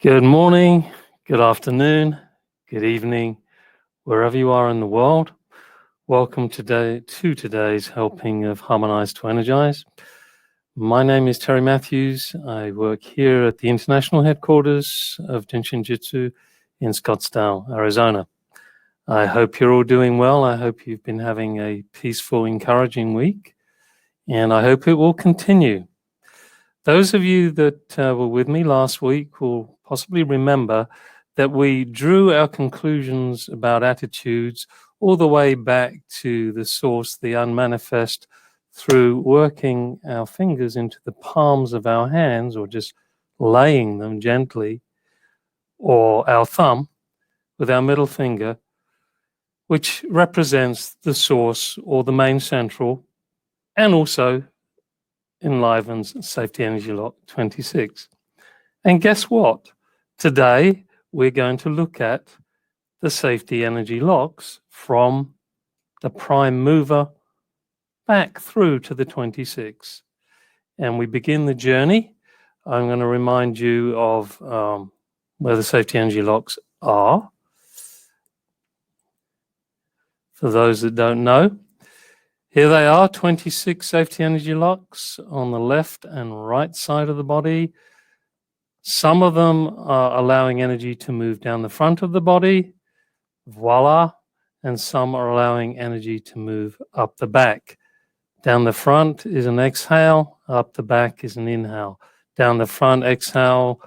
Good morning, good afternoon, good evening, wherever you are in the world. Welcome to today's helping of Harmonize to Energize. My name is Terry Matthews. I work here at the international headquarters of Jin Shin Jyutsu in Scottsdale, Arizona. I hope you're all doing well. I hope you've been having a peaceful, encouraging week, and I hope it will continue. Those of you that were with me last week will possibly remember that we drew our conclusions about attitudes all the way back to the source, the unmanifest, through working our fingers into the palms of our hands or just laying them gently, or our thumb with our middle finger, which represents the source or the main central, and also enlivens Safety Energy Lock 26. And guess what? Today, we're going to look at the safety energy locks from the prime mover back through to the 26. And we begin the journey. I'm going to remind you of where the safety energy locks are. For those that don't know, here they are, 26 safety energy locks on the left and right side of the body. Some of them are allowing energy to move down the front of the body, voila, and some are allowing energy to move up the back. Down the front is an exhale, up the back is an inhale. Down the front, exhale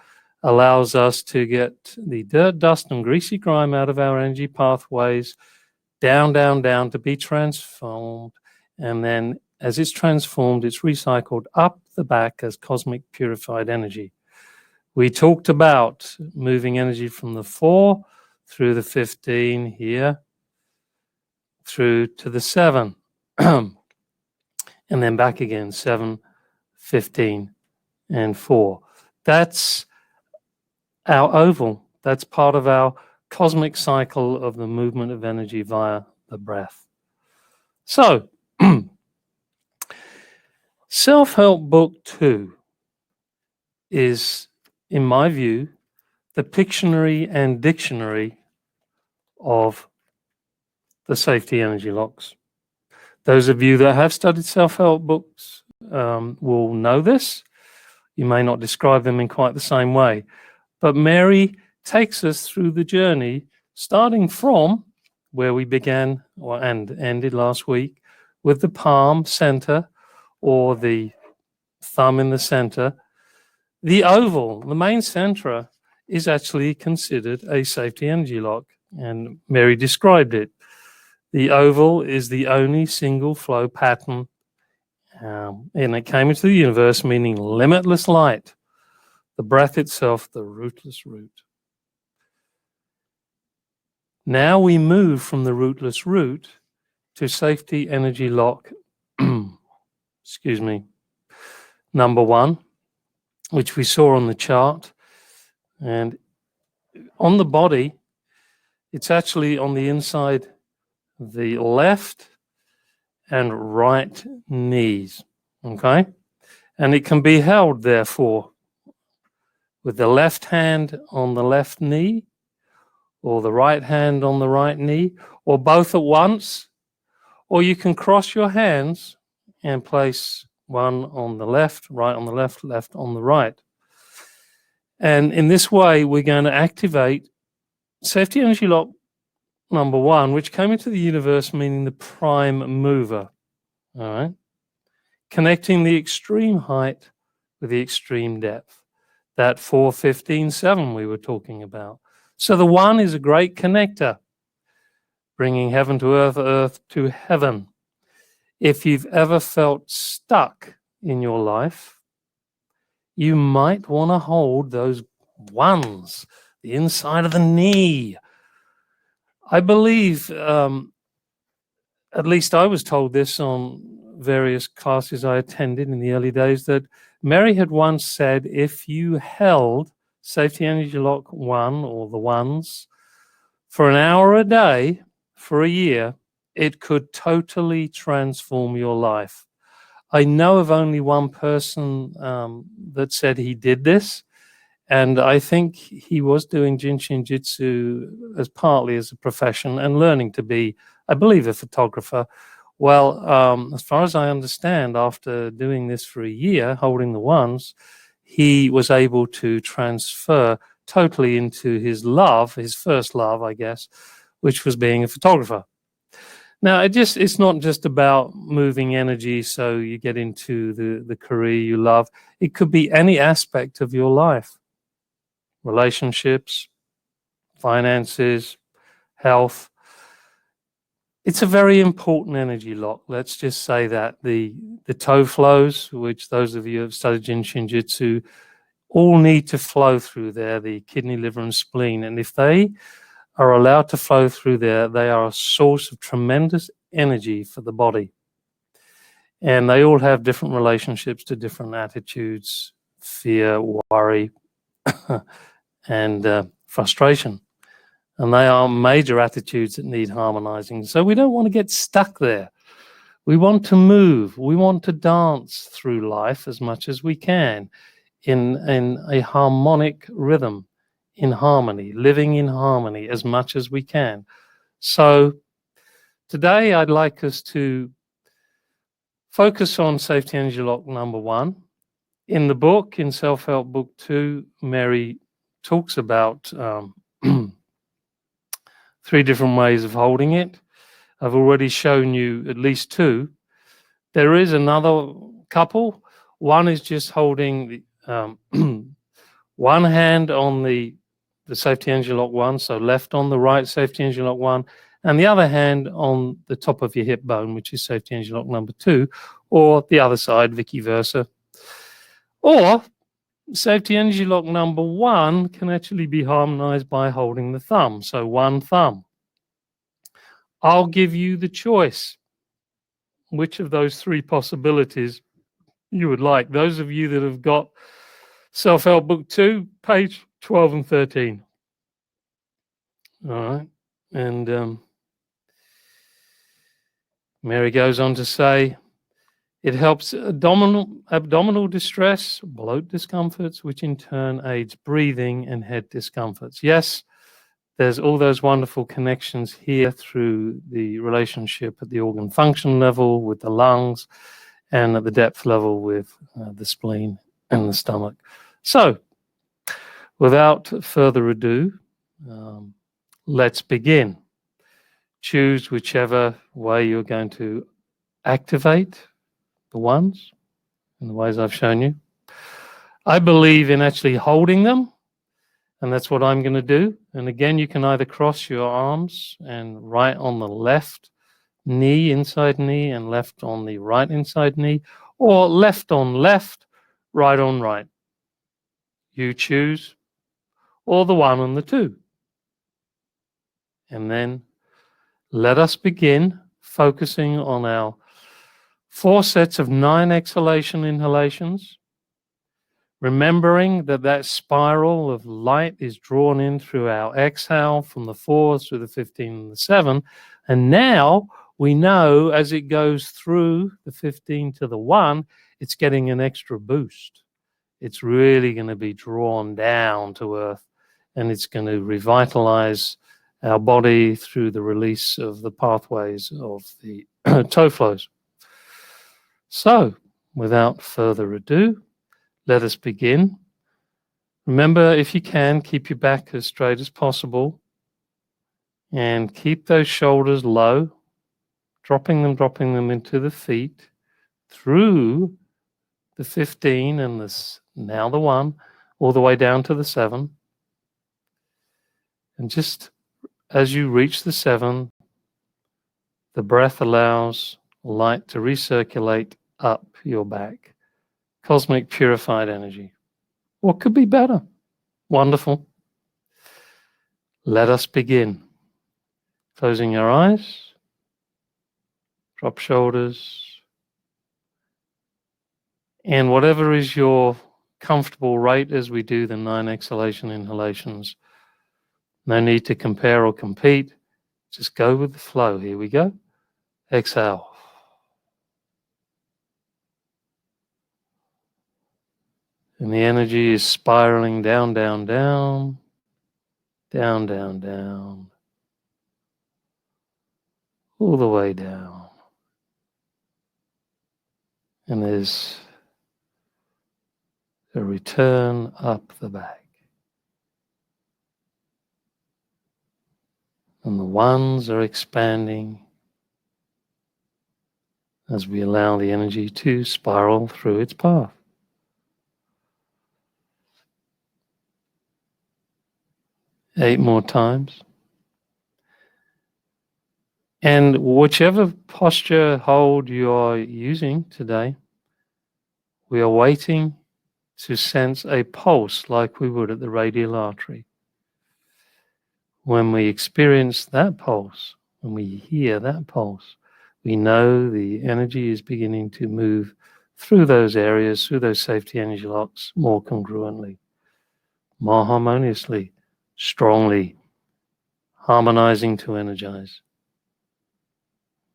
allows us to get the dirt, dust, and greasy grime out of our energy pathways, down, down, down to be transformed. And then as it's transformed, it's recycled up the back as cosmic purified energy. We talked about moving energy from the 4 through the 15 here, through to the 7, and then back again, 7, 15, and 4. That's our oval. That's part of our cosmic cycle of the movement of energy via the breath. So, Self-Help Book 2 is, in my view, the Pictionary and Dictionary of the safety energy locks. Those of you that have studied self-help books will know this. You may not describe them in quite the same way, but Mary takes us through the journey, starting from where we began and ended last week with the palm center, or the thumb in the center. The oval, the main center, is actually considered a safety energy lock, and Mary described it. The oval is the only single flow pattern, and it came into the universe meaning limitless light, the breath itself, the rootless root. Now we move from the rootless root to safety energy lock, excuse me, number 1, which we saw on the chart. And on the body, it's actually on the inside, the left and right knees, okay? And it can be held, therefore, with the left hand on the left knee, or the right hand on the right knee, or both at once, or you can cross your hands and place one on the left, right on the left, left on the right. And in this way, we're going to activate safety energy lock number 1, which came into the universe meaning the prime mover, all right? Connecting the extreme height with the extreme depth, that 4, 15, 7 we were talking about. So the 1 is a great connector, bringing heaven to earth, earth to heaven. If you've ever felt stuck in your life, you might want to hold those 1s, the inside of the knee. I believe, at least I was told this on various classes I attended in the early days, that Mary had once said, if you held safety energy lock 1, or the 1s, for an hour a day for a year, it could totally transform your life. I know of only one person that said he did this, And I think he was doing Jin Shin Jyutsu as partly as a profession and learning to be, I believe, a photographer. Well, as far as I understand, after doing this for a year, holding the ones, he was able to transfer totally into his love, his first love, I guess, which was being a photographer. Now, it's not just about moving energy so you get into the career you love. It could be any aspect of your life. Relationships, finances, health. It's a very important energy lock. Let's just say that the toe flows, which those of you who have studied Jin Shin Jyutsu, all need to flow through there, the kidney, liver, and spleen. And if they are allowed to flow through there, they are a source of tremendous energy for the body. And they all have different relationships to different attitudes, fear, worry, and frustration. And they are major attitudes that need harmonizing. So we don't want to get stuck there. We want to move. We want to dance through life as much as we can in a harmonic rhythm, in harmony, living in harmony as much as we can. So today I'd like us to focus on safety energy lock number 1. In the book, in Self-Help Book 2, Mary talks about 3 different ways of holding it. I've already shown you at least 2. There is another couple. One is just holding one hand on the safety energy lock 1, so left on the right safety energy lock 1, and the other hand on the top of your hip bone, which is safety energy lock number 2, or the other side, vice versa. Or safety energy lock number 1 can actually be harmonized by holding the thumb, so one thumb. I'll give you the choice which of those 3 possibilities you would like. Those of you that have got Self-Help Book 2, page 12 and 13. All right. And Mary goes on to say, it helps abdominal distress, bloat discomforts, which in turn aids breathing and head discomforts. Yes, there's all those wonderful connections here through the relationship at the organ function level with the lungs and at the depth level with the spleen and the stomach. So, without further ado, let's begin. Choose whichever way you're going to activate the ones in the ways I've shown you. I believe in actually holding them, and that's what I'm going to do. And again, you can either cross your arms and right on the left knee, inside knee, and left on the right inside knee, or left on left, right on right. You choose, or the 1 and the 2. And then let us begin focusing on our 4 sets of 9 exhalation inhalations, remembering that spiral of light is drawn in through our exhale from the 4 through the 15 and the 7. And now we know as it goes through the 15 to the 1, it's getting an extra boost. It's really going to be drawn down to earth, and it's going to revitalize our body through the release of the pathways of the toe flows. So, without further ado, let us begin. Remember, if you can, keep your back as straight as possible and keep those shoulders low, dropping them into the feet through the 15 and now the 1, all the way down to the 7. And just as you reach the 7, the breath allows light to recirculate up your back. Cosmic purified energy. What could be better? Wonderful. Let us begin. Closing your eyes, drop shoulders, and whatever is your comfortable rate as we do the 9 exhalation inhalations. No need to compare or compete. Just go with the flow. Here we go. Exhale. And the energy is spiraling down, down, down, down, down, down, all the way down. And there's a return up the back. And the ones are expanding as we allow the energy to spiral through its path. Eight more times. And whichever posture hold you are using today, we are waiting to sense a pulse like we would at the radial artery. When we experience that pulse, when we hear that pulse, we know the energy is beginning to move through those areas, through those safety energy locks more congruently, more harmoniously, strongly, harmonizing to energize.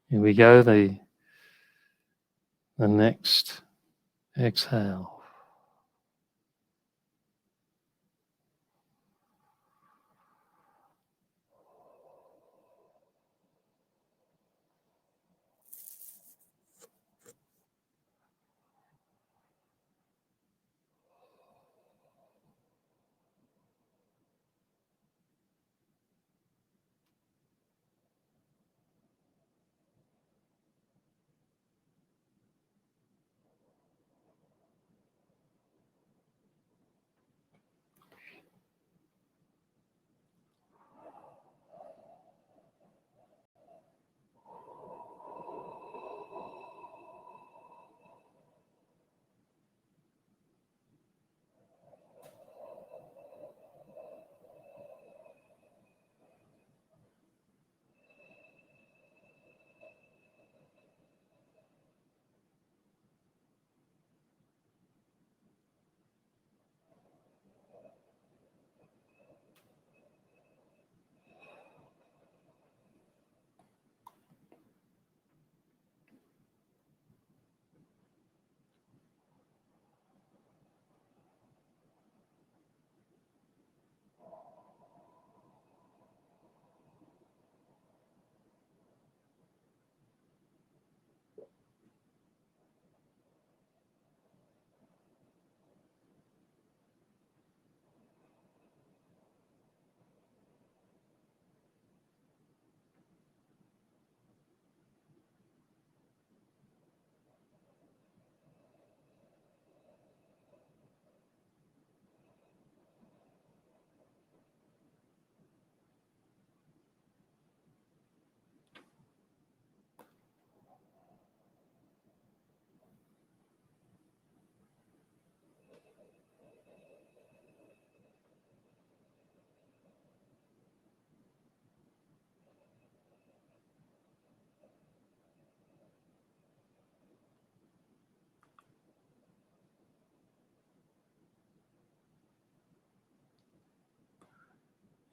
Here we go, the next exhale.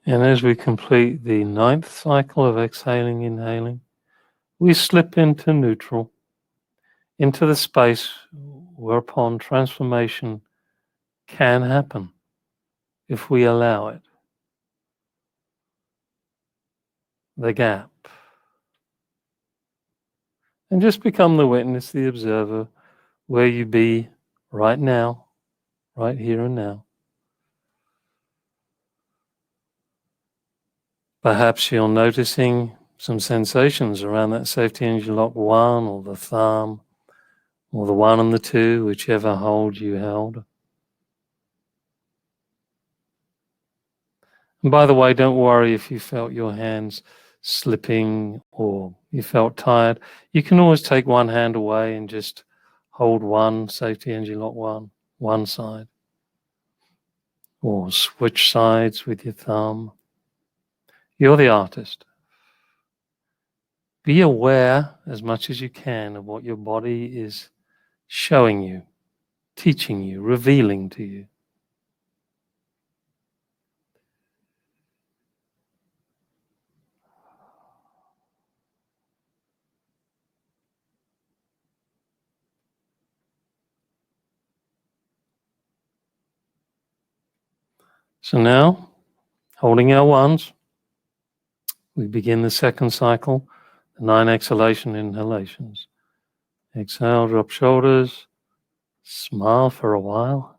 And as we complete the 9th cycle of exhaling, inhaling, we slip into neutral, into the space whereupon transformation can happen if we allow it. The gap. And just become the witness, the observer, where you be right now, right here and now. Perhaps you're noticing some sensations around that safety energy lock 1 or the thumb or the 1 and the 2, whichever hold you held. And by the way, don't worry if you felt your hands slipping or you felt tired. You can always take one hand away and just hold one safety energy lock one side. Or switch sides with your thumb. You're the artist. Be aware as much as you can of what your body is showing you, teaching you, revealing to you. So now, holding our ones, we begin the second cycle, the 9 exhalation inhalations. Exhale, drop shoulders, smile for a while,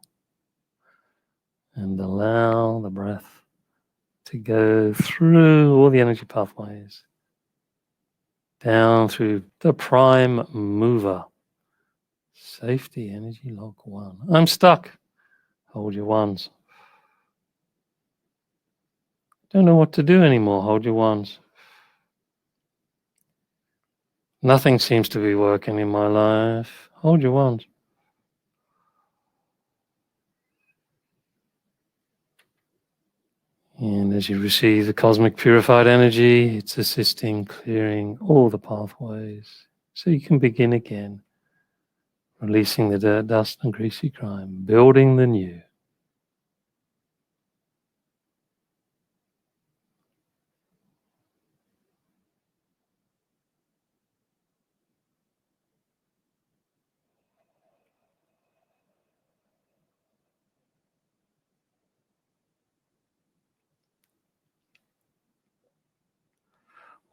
and allow the breath to go through all the energy pathways, down through the prime mover. Safety energy lock 1. I'm stuck. Hold your ones. Don't know what to do anymore. Hold your ones. Nothing seems to be working in my life. Hold your ones. And as you receive the cosmic purified energy, it's assisting clearing all the pathways so you can begin again, releasing the dirt, dust, and greasy grime, building the new.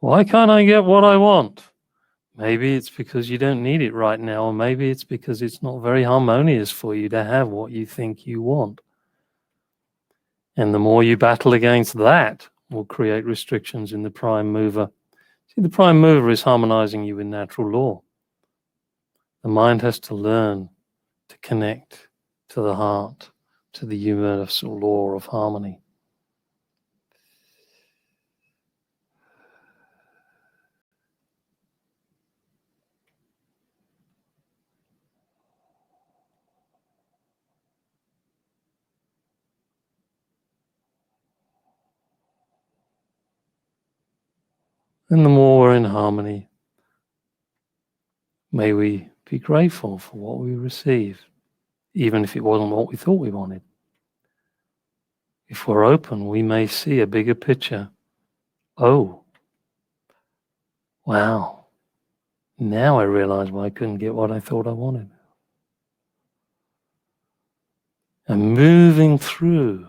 Why can't I get what I want? Maybe it's because you don't need it right now, or maybe it's because it's not very harmonious for you to have what you think you want. And the more you battle against that, will create restrictions in the prime mover. See, the prime mover is harmonizing you with natural law. The mind has to learn to connect to the heart, to the universal law of harmony. And the more we're in harmony, may we be grateful for what we receive, even if it wasn't what we thought we wanted. If we're open, we may see a bigger picture. Oh, wow. Now I realize why I couldn't get what I thought I wanted. And moving through,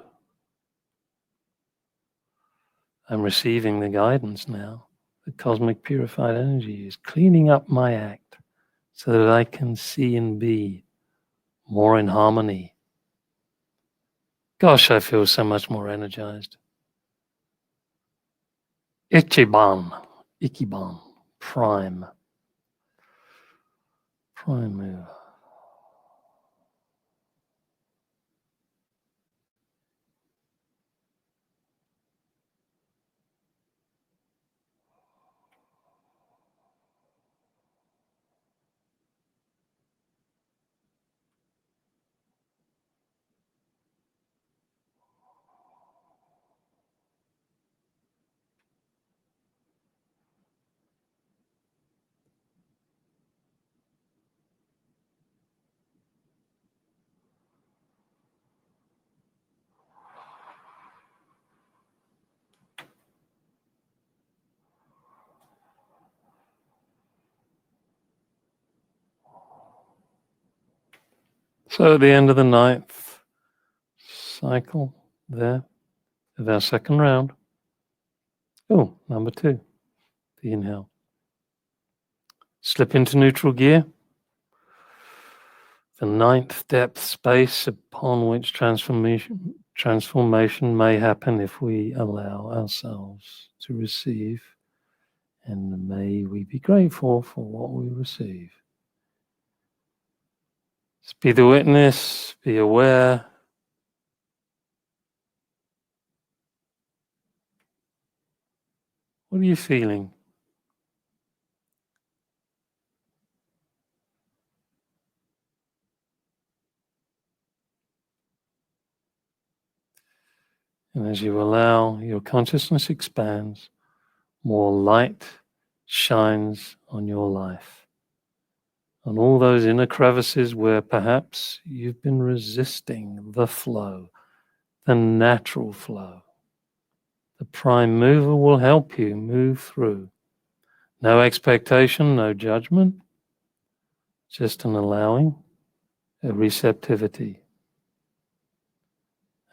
I'm receiving the guidance now. The cosmic purified energy is cleaning up my act so that I can see and be more in harmony. Gosh, I feel so much more energized. Ichiban, prime move. So at the end of the 9th cycle there of our second round, number 2, the inhale. Slip into neutral gear, the 9th depth space upon which transformation may happen if we allow ourselves to receive, and may we be grateful for what we receive. Just be the witness, be aware. What are you feeling? And as you allow, your consciousness expands, more light shines on your life, on all those inner crevices where perhaps you've been resisting the flow, the natural flow. The prime mover will help you move through. No expectation, no judgment, just an allowing, a receptivity.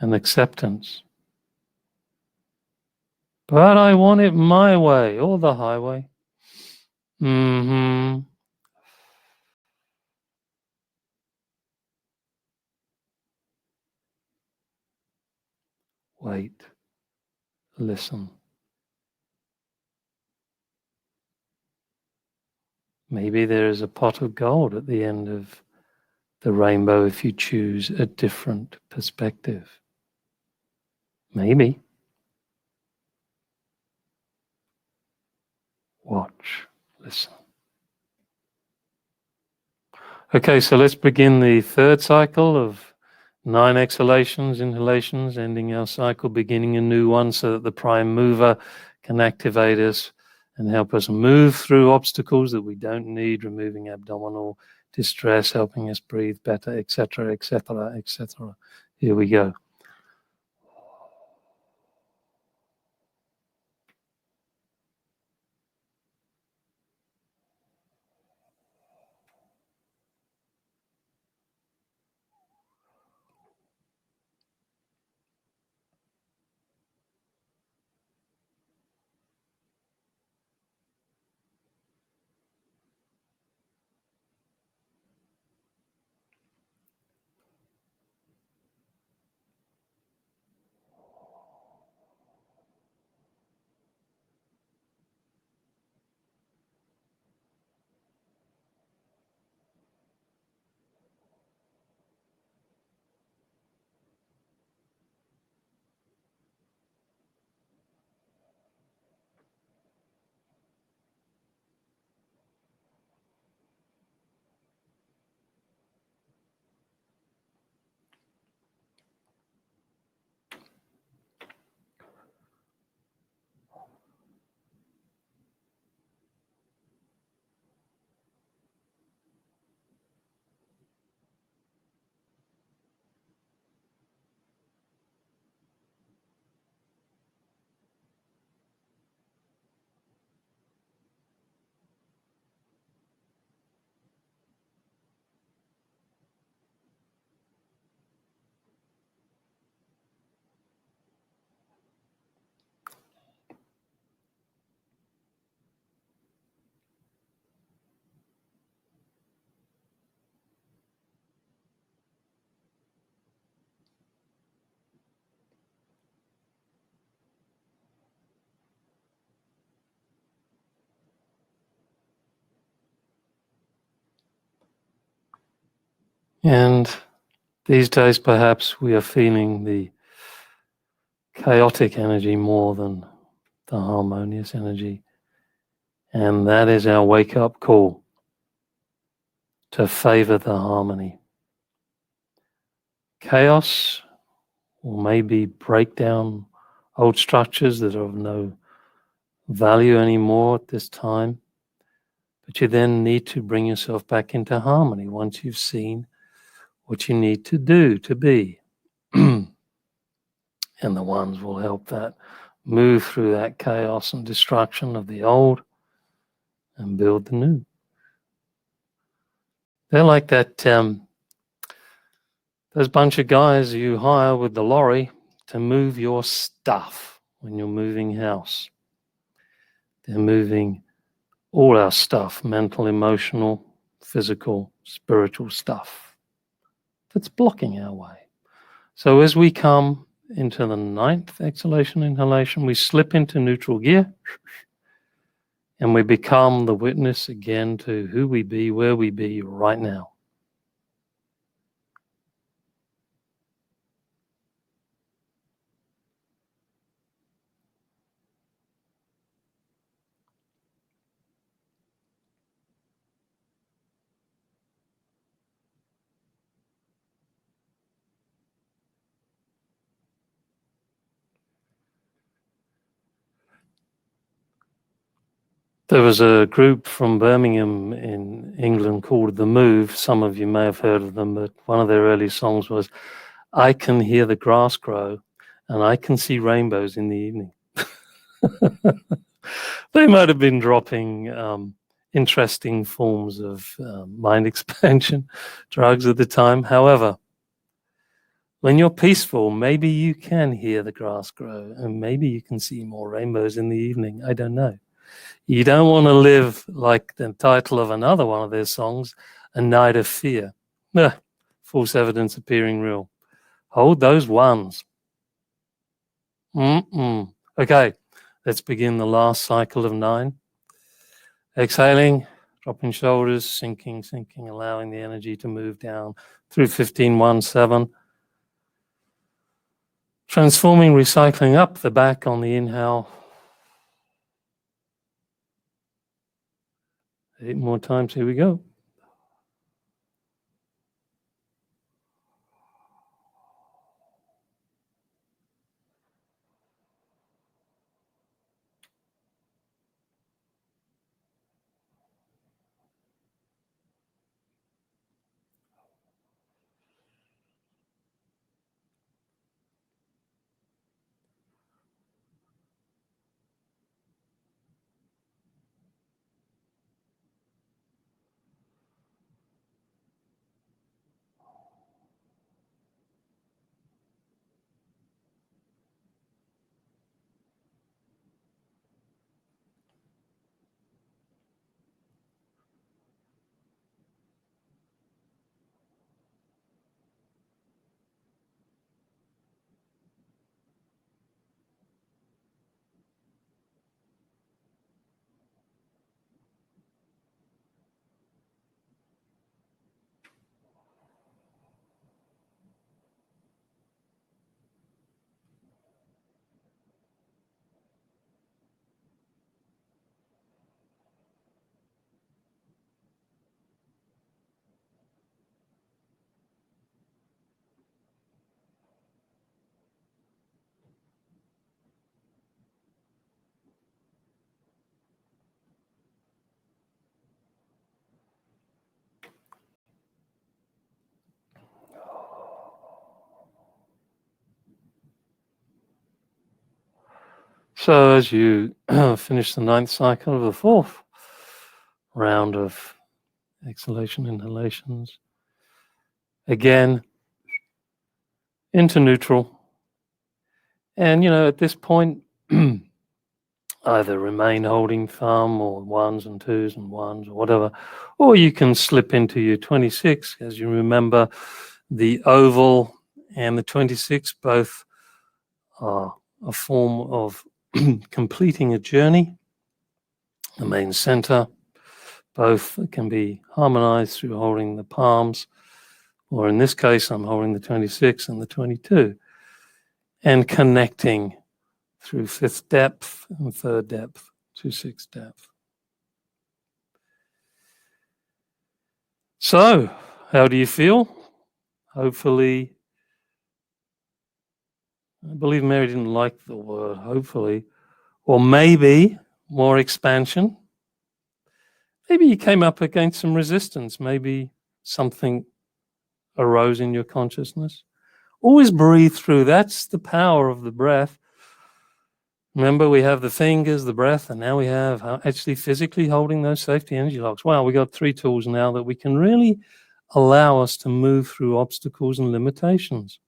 and acceptance. But I want it my way or the highway. Wait. Listen. Maybe there is a pot of gold at the end of the rainbow if you choose a different perspective. Maybe. Watch. Listen. Okay, so let's begin the third cycle of 9 exhalations, inhalations, ending our cycle, beginning a new one so that the prime mover can activate us and help us move through obstacles that we don't need, removing abdominal distress, helping us breathe better, etc., etc., etc. Here we go. And these days, perhaps we are feeling the chaotic energy more than the harmonious energy. And that is our wake-up call to favor the harmony. Chaos will maybe break down old structures that are of no value anymore at this time. But you then need to bring yourself back into harmony once you've seen what you need to do to be. And the ones will help that move through that chaos and destruction of the old and build the new. They're like that, those bunch of guys you hire with the lorry to move your stuff when you're moving house. They're moving all our stuff, mental, emotional, physical, spiritual stuff that's blocking our way. So as we come into the 9th exhalation, inhalation, we slip into neutral gear and we become the witness again to who we be, where we be right now. There was a group from Birmingham in England called The Move. Some of you may have heard of them, but one of their early songs was, "I can hear the grass grow and I can see rainbows in the evening." They might have been dropping interesting forms of mind expansion drugs at the time. However, When you're peaceful, maybe you can hear the grass grow, and maybe you can see more rainbows in the evening. I don't know. You don't want to live like the title of another one of their songs, A Night of Fear. False evidence appearing real. Hold those ones. Okay, let's begin the last cycle of 9. Exhaling, dropping shoulders, sinking, allowing the energy to move down through 15, 1, 7. Transforming, recycling up the back on the inhale. 8 more times, here we go. So as you finish the 9th cycle of the 4th round of exhalation, inhalations, again, into neutral. And, at this point, either remain holding thumb or 1s and 2s and 1s or whatever, or you can slip into your 26. As you remember, the oval and the 26 both are a form of completing a journey. The main center, both can be harmonized through holding the palms, or in this case, I'm holding the 26 and the 22, and connecting through 5th depth and 3rd depth to 6th depth. So, how do you feel? Hopefully, I believe Mary didn't like the word hopefully, or maybe more expansion. Maybe you came up against some resistance. Maybe something arose in your consciousness. Always breathe through. That's the power of the breath. Remember, we have the fingers, the breath, and now we have actually physically holding those safety energy locks. Wow, we got 3 tools now that we can really allow us to move through obstacles and limitations.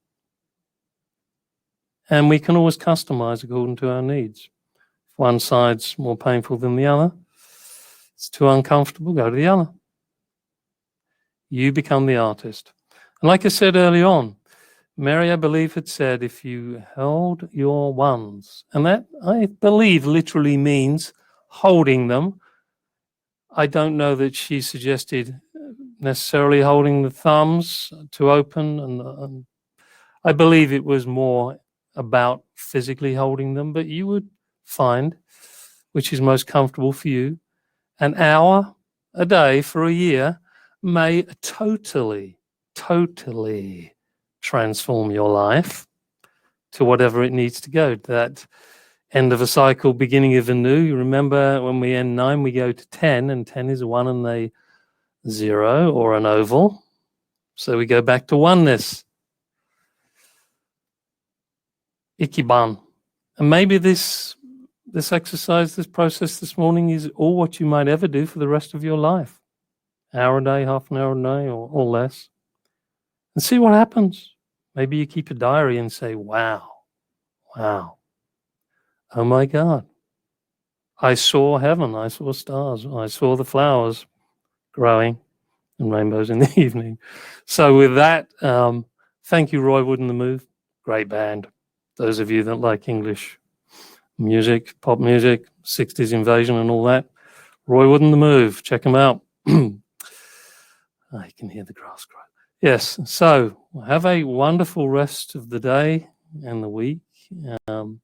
And we can always customize according to our needs. If one side's more painful than the other, it's too uncomfortable, go to the other. You become the artist. And like I said early on, Mary, I believe, had said, if you held your 1s, and that, I believe, literally means holding them. I don't know that she suggested necessarily holding the thumbs to open, and I believe it was more about physically holding them, but you would find which is most comfortable for you. An hour a day for a year may totally transform your life to whatever it needs to go. That end of a cycle, beginning of a new. You remember when we end 9, we go to 10, and 10 is 1 and a 0 or an oval. So we go back to oneness. Ikiban. And maybe this exercise, this process this morning is all what you might ever do for the rest of your life. Hour a day, half an hour a day, or less. And see what happens. Maybe you keep a diary and say, wow, wow, oh my God, I saw heaven, I saw stars, I saw the flowers growing and rainbows in the evening. So with that, thank you, Roy Wood and the Move. Great band. Those of you that like English music, pop music, 60s Invasion and all that, Roy Wood and the Move, check them out. I can hear the grass grow. Yes, so have a wonderful rest of the day and the week, and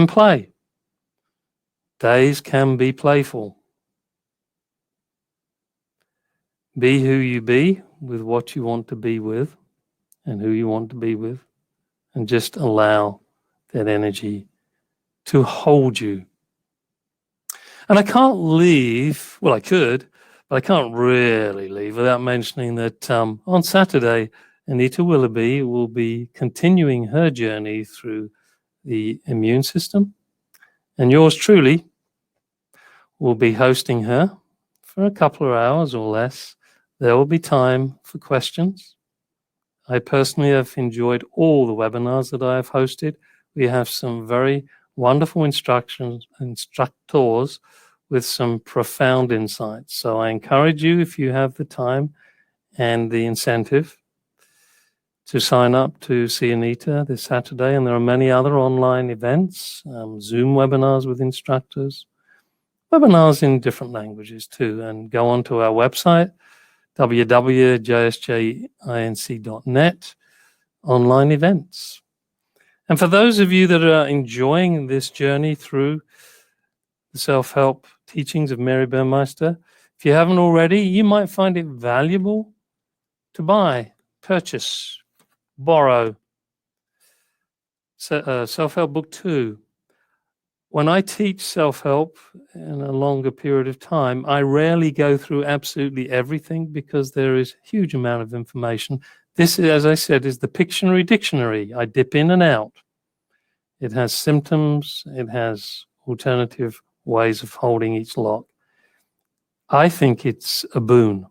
play. Days can be playful. Be who you be with what you want to be with and who you want to be with, and just allow that energy to hold you. And I can't leave, well, I could, but I can't really leave without mentioning that on Saturday, Anita Willoughby will be continuing her journey through the immune system, and yours truly will be hosting her for a couple of hours or less. There will be time for questions. I personally have enjoyed all the webinars that I have hosted. We have some very wonderful instructors with some profound insights. So I encourage you, if you have the time and the incentive, to sign up to see Anita this Saturday. And there are many other online events, Zoom webinars with instructors, webinars in different languages too. And go onto our website, www.jsjinc.net, online events. And for those of you that are enjoying this journey through the self-help teachings of Mary Burmeister, if you haven't already, you might find it valuable to buy, purchase, borrow Self-Help Book 2. When I teach self-help in a longer period of time, I rarely go through absolutely everything because there is a huge amount of information. This, as I said, is the Pictionary dictionary. I dip in and out. It has symptoms. It has alternative ways of holding each lock. I think it's a boon,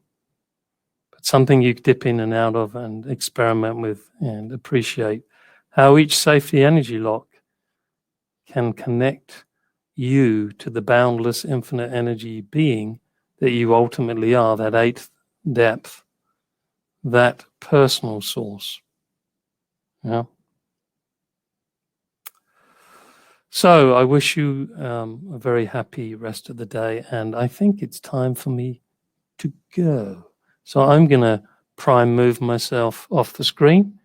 but something you dip in and out of and experiment with and appreciate how each safety energy lock can connect you to the boundless infinite energy being that you ultimately are, that eighth depth, that personal source. Yeah. So I wish you a very happy rest of the day, and I think it's time for me to go. So I'm going to prime move myself off the screen.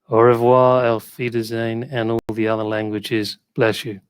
Au revoir, auf Wiedersehen, and all the other languages. Bless you.